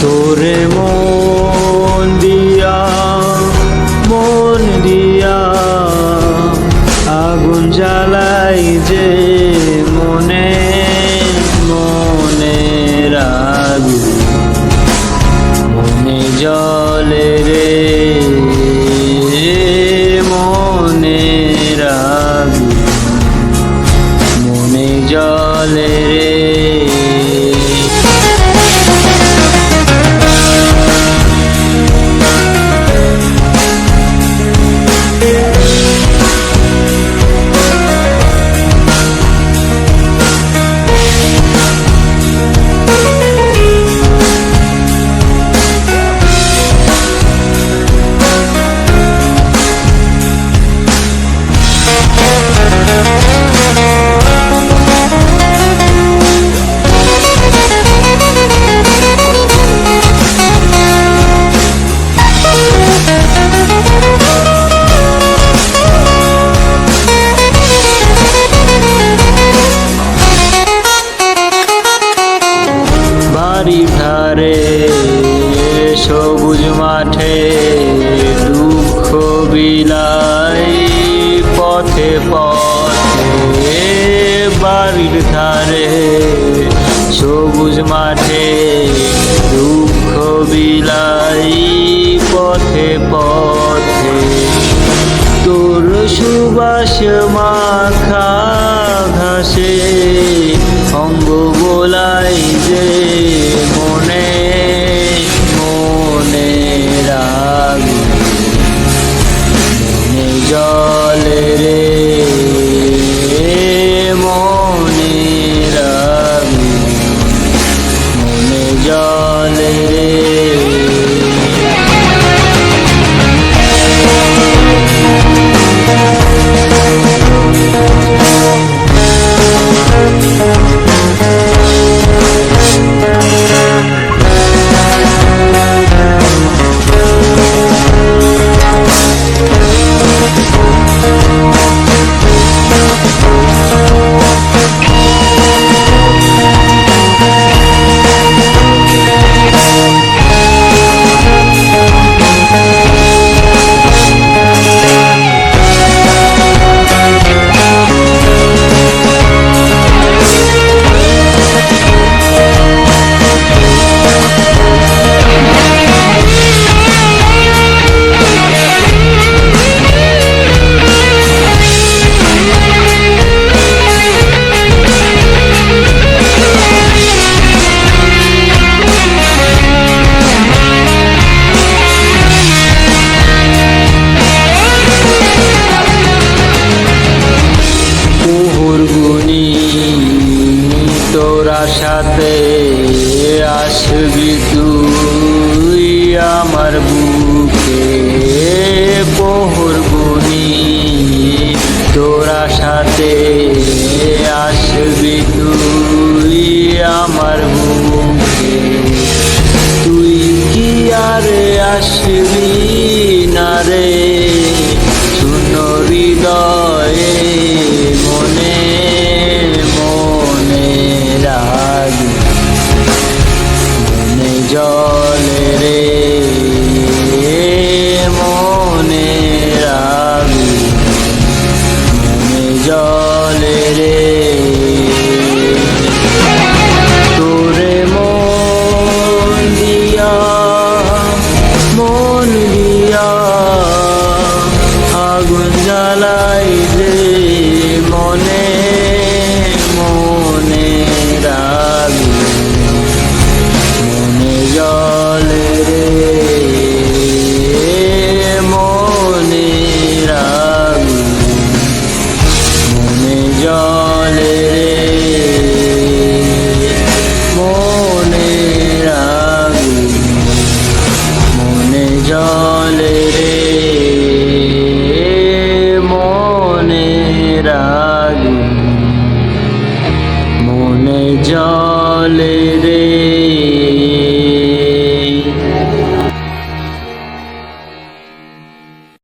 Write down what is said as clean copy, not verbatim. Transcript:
তোরে মন দিয়া আগুন জ্বালাই যে মনে মনে আগুন মনে জলে রে মনে আগুন মনে জলে রে। বাড়ি ধারে সবুজ মাঠে দুঃখ বিলাই পথে পথে বাড়ির ধারে সবুজ মাঠে দুঃখ বিলাই পথে পথে তোর সুবাস মাখা ঘাসে অঙ্গ বোলাই যে মনে মনে আগুন মনে জলে রে মনে আগুন মনে জলে রে। তোরা সাথে আসবি তুই আমার বুকে পোহর গুনি তোরা সাথে আসবি তুই আমার বুকে তুই কি আর আসবি না রে শূন্য হৃদয়ে মনে মনে জলে রে মনে আগুন মনে জলে রে। তোরে মন দিয়া আগুন জ্বালাই যে মনে মনে আগুন মনে জলে রে মনে আগুন মনে জলে রে মনে আগুন মনে জলে রে মনে আগুন মনে জলে।